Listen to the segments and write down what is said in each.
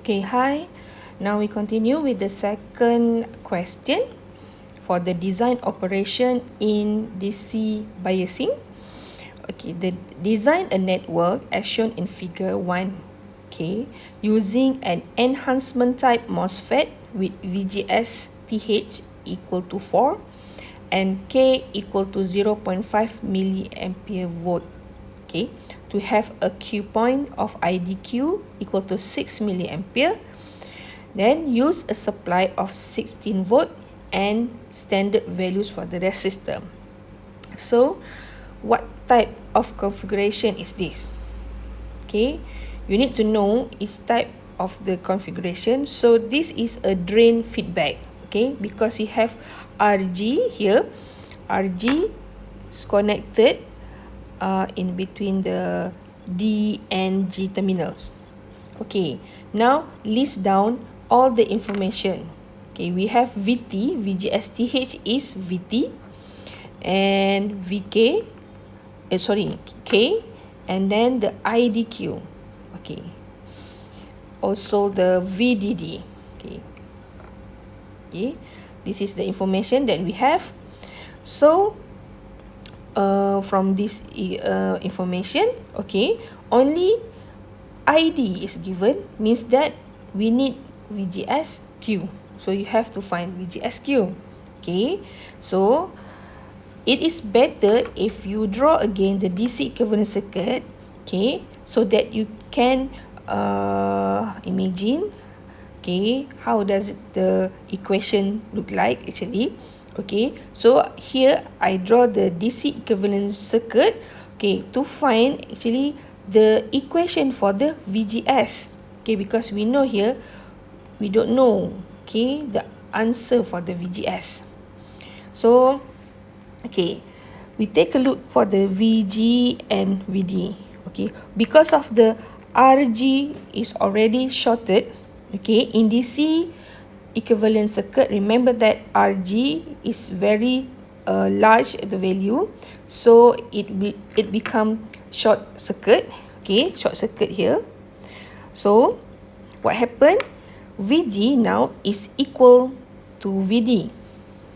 Okay, hi. Now we continue with the second question for the design operation in DC biasing. Okay, design a network as shown in figure 1. Okay, using an enhancement type MOSFET with VGS TH equal to 4 and K equal to 0.5 milliampere volt. Okay, to have a Q point of IDQ equal to 6 milliampere, then use a supply of 16 volt and standard values for the resistor. So, what type of configuration is this? Okay, you need to know its type of the configuration. So, this is a drain feedback. Okay, because you have RG here, RG is connected in between the D and G terminals. Okay, now list down all the information. Okay, we have VT, VGSTH is VT, and VK, K, and then the IDQ. Okay, also the VDD. Okay, this is the information that we have. So, from this information, okay, only ID is given, means that we need VGSQ. So you have to find VGSQ. Okay, so it is better if you draw again the DC equivalent circuit, okay, so that you can imagine, okay, how does the equation look like actually. Okay, so here I draw the DC equivalent circuit, okay, to find actually the equation for the VGS. Okay, because we know here we don't know, okay, the answer for the VGS. So, okay, we take a look for the VG and VD. Okay, because of the RG is already shorted, okay, in DC equivalent circuit, remember that RG is very large the value, so it become short circuit. Okay, short circuit here. So what happened? VG now is equal to VD.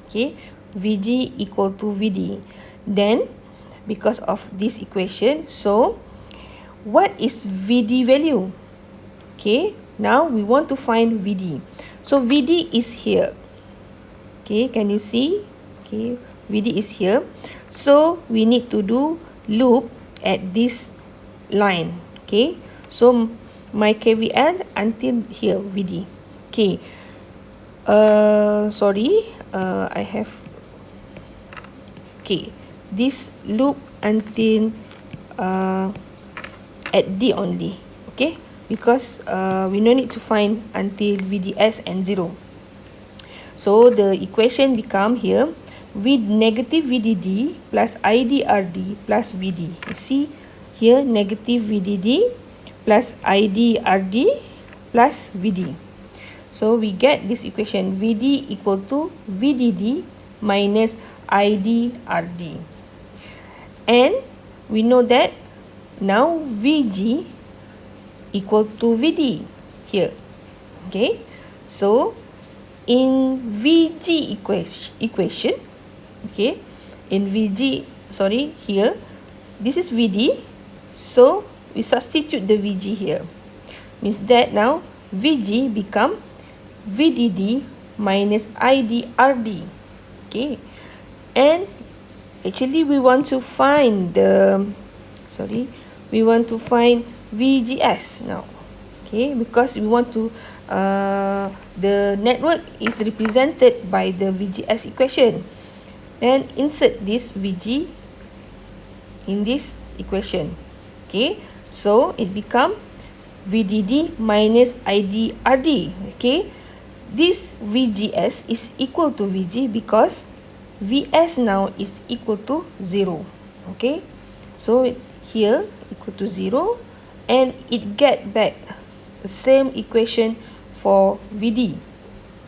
Okay, VG equal to VD. Then because of this equation, so what is VD value? Okay, now we want to find VD. So VD is here. Okay, can you see? Okay, VD is here. So we need to do loop at this line. Okay, so my KVL until here VD. Okay, I have, okay, this loop until at D only. Okay, because we no need to find until VDS and 0. So the equation become here with negative VDD plus IDRD plus VD. You see here negative VDD plus IDRD plus VD. So we get this equation VD equal to VDD minus IDRD. And we know that now VG equal to VD here. Okay, so in VG equation, okay, in VG, here, this is VD, so we substitute the VG here. Means that now VG become VDD minus IDRD. Okay, and actually we want to find VGS now. Okay, because we want to the network is represented by the VGS equation. Then insert this VG in this equation. Okay, so it become VDD minus IDRD. Okay, this VGS is equal to VG because VS now is equal to 0. Okay, so here equal to 0, and it get back the same equation for VD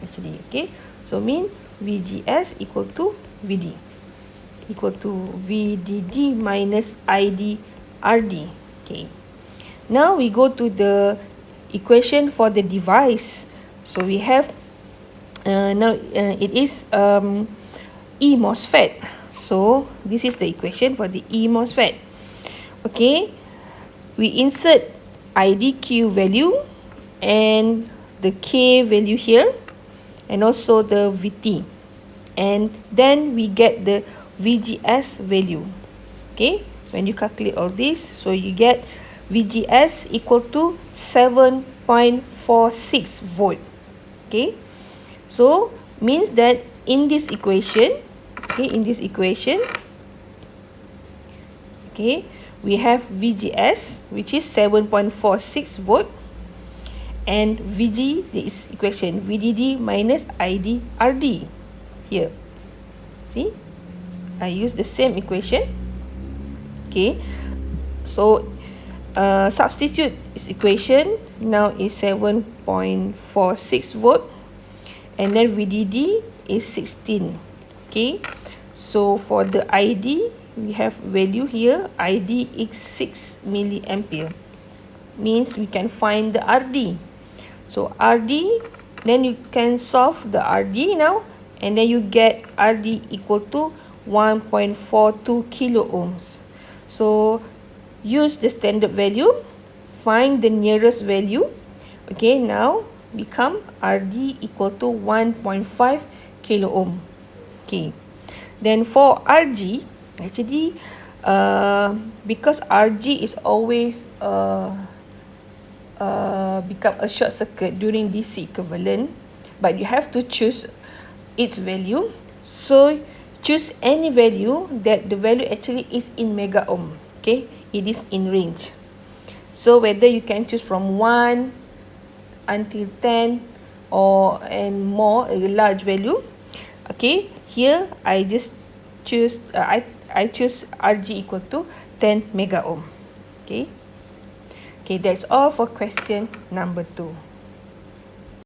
actually. Okay, so mean VGS equal to VD equal to VDD minus IDRD. Okay, now we go to the equation for the device. So we have now it is E MOSFET. So this is the equation for the E MOSFET. Okay, we insert IDQ value and the K value here, and also the VT, and then we get the VGS value. Okay, when you calculate all this, so you get VGS equal to 7.46 volt. Okay, so means that in this equation, okay, we have VGS, which is 7.46 volt, and VG, this equation VDD minus ID RD here. See, I use the same equation. Okay, so substitute this equation. Now is 7.46 volt, and then VDD is 16. Okay, so for the ID, we have value here. ID is 6 milliampere. Means we can find the RD. So RD, then you can solve the RD now, and then you get RD equal to 1.42 kilo ohms. So use the standard value, find the nearest value. Okay, now become RD equal to 1.5 kilo ohm. Okay, then for RG, actually because RG is always become a short circuit during DC equivalent, but you have to choose its value. So choose any value that the value actually is in mega ohm. Okay, it is in range. So whether you can choose from 1 until 10 or and more, a large value. Okay, here I just choose I choose RG equal to 10 mega ohm. Okay, that's all for question number 2.